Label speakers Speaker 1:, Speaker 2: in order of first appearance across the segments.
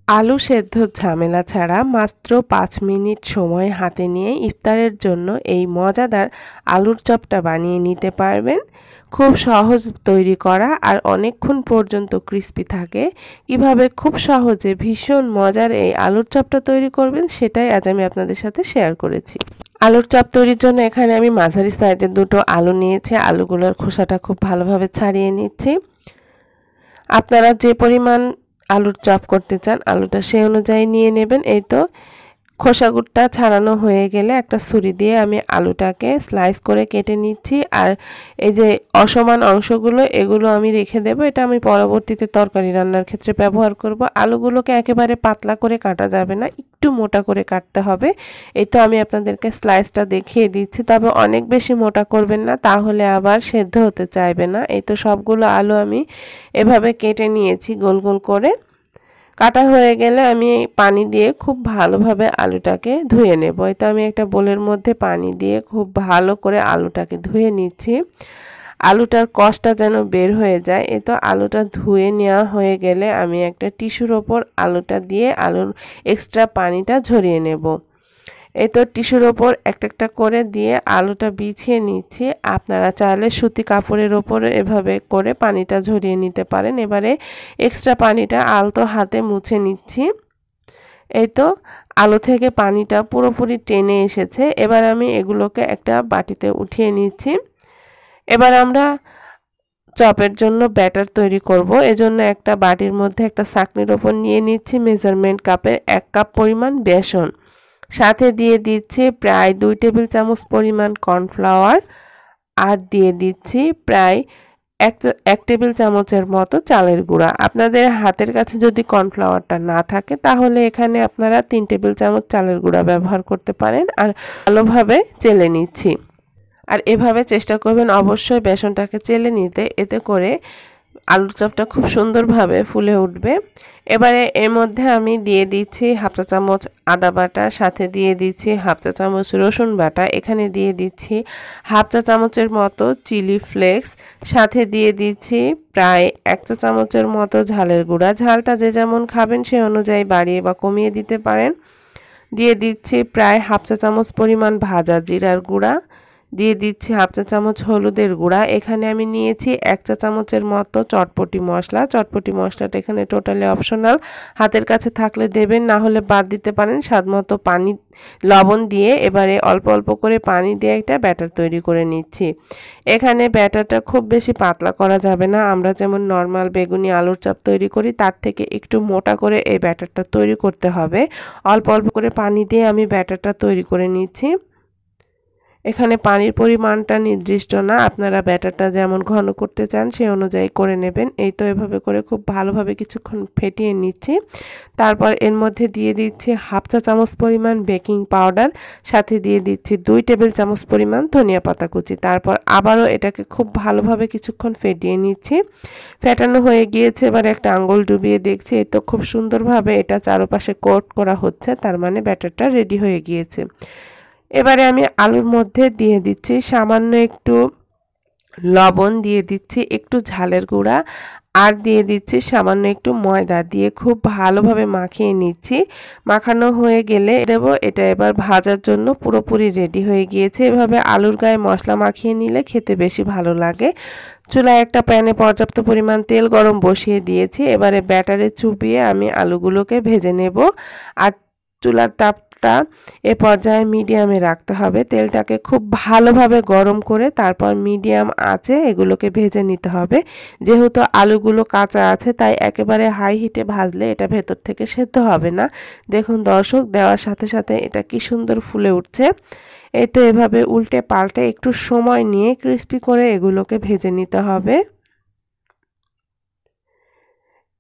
Speaker 1: আলু সেদ্ধর ঝামেলা ছাড়া মাত্র ৫ মিনিট সময় হাতে নিয়ে ইফতারের জন্য এই মজাদার আলুর চপটা বানিয়ে নিতে পারবেন। খুব সহজ তৈরি করা আর অনেকক্ষণ পর্যন্ত ক্রিস্পি থাকে। কিভাবে খুব সহজে ভীষণ মজার এই আলুর চপটা তৈরি করবেন সেটাই আজ আমি আপনাদের সাথে শেয়ার করেছি। আলুর চপ তৈরির জন্য এখানে আমি মাঝারি সাইজের ২টো আলু নিয়েছি। আলুগুলোর খোসাটা খুব ভালোভাবে ছাড়িয়ে নিচ্ছি। আপনারা যে পরিমাণ আলুর চপ করতে চান আলুটা সেই অনুযায়ী নিয়ে নেবেন। এই তো খোসাগুলো ছাড়ানো হয়ে গেলে একটা ছুরি দিয়ে আমি আলুটাকে স্লাইস করে কেটে নিচ্ছি। আর এই যে অসমান অংশগুলো এগুলো আমি রেখে দেব, এটা আমি পরবর্তীতে তরকারি রান্নার ক্ষেত্রে ব্যবহার করব। আলুগুলোকে একেবারে পাতলা করে কাটা যাবে না, একটু মোটা করে কাটতে হবে। এই তো আমি আপনাদেরকে স্লাইসটা দেখিয়ে দিচ্ছি, তবে অনেক বেশি মোটা করবেন না, তাহলে আবার সেদ্ধ হতে চাইবে না। এই তো সবগুলো আলু আমি এভাবে কেটে নিয়েছি গোল গোল করে। কাটা হয়ে গেলে আমি পানি দিয়ে খুব ভালোভাবে আলুটাকে ধুয়ে নেব। তো আমি একটা বোলের মধ্যে পানি দিয়ে খুব ভালো করে আলুটাকে ধুয়ে নিচ্ছি। আলুটার কষটা যেন বের হয়ে যায়। এই তো আলুটা ধুয়ে নেওয়া হয়ে গেলে আমি একটা টিস্যুর ওপর আলুটা দিয়ে আলুর এক্সট্রা পানিটা ঝরিয়ে নেব। এই তো টিস্যুর ওপর একটা একটা করে দিয়ে আলুটা বিছিয়ে নিচ্ছি। আপনারা চাইলে সুতি কাপড়ের ওপরে এভাবে করে পানিটা ঝরিয়ে নিতে পারেন। এবারে এক্সট্রা পানিটা আলতো হাতে মুছে নিচ্ছি। এই তো আলু থেকে পানিটা পুরোপুরি টেনে এসেছে। এবার আমি এগুলোকে একটা বাটিতে উঠিয়ে নিচ্ছি। এবার আমরা চপের জন্য ব্যাটার তৈরি করব। এজন্য একটা বাটির মধ্যে একটা ছাঁকনির ওপর নিয়ে নিচ্ছি মেজারমেন্ট কাপের ১ কাপ পরিমাণ বেসন। সাথে দিয়ে দিচ্ছি প্রায় ২ টেবিল চামচ পরিমাণ কর্নফ্লাওয়ার, আর দিয়ে দিচ্ছি প্রায় এক টেবিল চামচের মতো চালের গুঁড়া। আপনাদের হাতের কাছে যদি কর্নফ্লাওয়ারটা না থাকে তাহলে এখানে আপনারা ৩ টেবিল চামচ চালের গুঁড়া ব্যবহার করতে পারেন। আর ভালোভাবে চেলে নিচ্ছি। আর এভাবে চেষ্টা করবেন অবশ্যই বেসনটাকে চেলে নিতে, এতে করে আলুর চপটা খুব সুন্দরভাবে ফুলে উঠবে। এবারে এর মধ্যে আমি দিয়ে দিচ্ছি 1/2 চা চামচ আদা বাটা, সাথে দিয়ে দিচ্ছি 1/2 চা চামচ রসুন বাটা, এখানে দিয়ে দিচ্ছি 1/2 চা চামচের মতো চিলি ফ্লেক্স, সাথে দিয়ে দিচ্ছি প্রায় 1 চা চামচের মতো ঝালের গুঁড়া। ঝালটা যে যেমন খাবেন সে অনুযায়ী বাড়িয়ে বা কমিয়ে দিতে পারেন। দিয়ে দিচ্ছি প্রায় 1/2 চা চামচ পরিমাণ ভাজা জিরার গুঁড়া, দিয়ে দিচ্ছি 1/2 চা চামচ হলুদের গুঁড়া। এখানে আমি নিয়েছি 1 চা চামচের মতো চটপটি মশলা। চটপটি মশলাটা এখানে টোটালি অপশনাল, হাতের কাছে থাকলে দেবেন, না হলে বাদ দিতে পারেন। স্বাদমতো পানি লবণ দিয়ে এবারে অল্প অল্প করে পানি দিয়ে একটা ব্যাটার তৈরি করে নিচ্ছি। এখানে ব্যাটারটা খুব বেশি পাতলা করা যাবে না, আমরা যেমন নর্মাল বেগুনি আলুর চপ তৈরি করি তার থেকে একটু মোটা করে এই ব্যাটারটা তৈরি করতে হবে। অল্প অল্প করে পানি দিয়ে আমি ব্যাটারটা তৈরি করে নিচ্ছি। এখানে পানির পরিমাণটা নির্দিষ্ট না, আপনারা ব্যাটারটা যেমন ঘন করতে চান সেই অনুযায়ী করে নেবেন। এই তো এভাবে করে খুব ভালোভাবে কিছুক্ষণ ফেটিয়ে নিচ্ছি। তারপর এর মধ্যে দিয়ে দিচ্ছি 1/2 চা চামচ পরিমাণ বেকিং পাউডার, সাথে দিয়ে দিচ্ছি 2 টেবিল চামচ পরিমাণ ধনিয়া পাতা কুচি। তারপর আবারও এটাকে খুব ভালোভাবে কিছুক্ষণ ফেটিয়ে নিচ্ছি। ফেটানো হয়ে গিয়েছে, এবার একটা আঙ্গুল ডুবিয়ে দেখছি। এই তো খুব সুন্দরভাবে এটা চারপাশে কোট করা হচ্ছে, তার মানে ব্যাটারটা রেডি হয়ে গিয়েছে। এবারে আমি আলুর মধ্যে দিয়ে দিচ্ছি সামান্য একটু লবণ, দিয়ে দিচ্ছি একটু ঝালের গুঁড়া, আর দিয়ে দিচ্ছি সামান্য একটু ময়দা, দিয়ে খুব ভালোভাবে মাখিয়ে নিচ্ছি। মাখানো হয়ে গেলে দেব এটা এবার ভাজার জন্য পুরোপুরি রেডি হয়ে গিয়েছে। এভাবে আলুর গায়ে মশলা মাখিয়ে নিলে খেতে বেশি ভালো লাগে। চুলায় একটা প্যানে পর্যাপ্ত পরিমাণ তেল গরম বসিয়ে দিয়েছি। এবারে ব্যাটারে চুবিয়ে আমি আলুগুলোকে ভেজে নেব। আর চুলার তাপটা এ পর্যায়ে মিডিয়ামে রাখতে হবে। তেলটাকে খুব ভালোভাবে গরম করে তারপর মিডিয়াম আঁচে এগুলোকে ভেজে নিতে হবে। যেহেতু আলুগুলো কাঁচা আছে তাই একেবারে হাই হিটে ভাজলে এটা ভেতর থেকে সেদ্ধ হবে না। দেখুন দর্শক, দেওয়ার সাথে সাথে এটা কি সুন্দর ফুলে উঠছে। এই তো এভাবে উল্টে পাল্টে একটু সময় নিয়ে ক্রিস্পি করে এগুলোকে ভেজে নিতে হবে।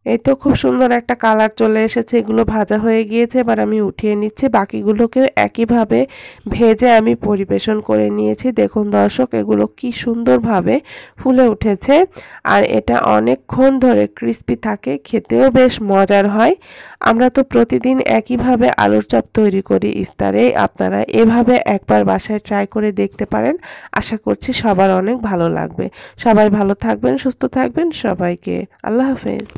Speaker 1: এই তো খুব সুন্দর একটা কালার চলে এসেছে, এগুলো ভাজা হয়ে গিয়েছে। এবার আমি উঠিয়ে নিচ্ছি। বাকিগুলোকেও একইভাবে ভেজে আমি পরিবেশন করে নিয়েছি। দেখুন দর্শক, এগুলো কি সুন্দরভাবে ফুলে উঠেছে, আর এটা অনেকক্ষণ ধরে ক্রিস্পি থাকে, খেতেও বেশ মজার হয়। আমরা তো প্রতিদিন একইভাবে আলুর চপ তৈরি করি ইফতারে, আপনারা এভাবে একবার বাসায় ট্রাই করে দেখতে পারেন। আশা করছি সবার অনেক ভালো লাগবে। সবাই ভালো থাকবেন, সুস্থ থাকবেন। সবাইকে আল্লাহ হাফেজ।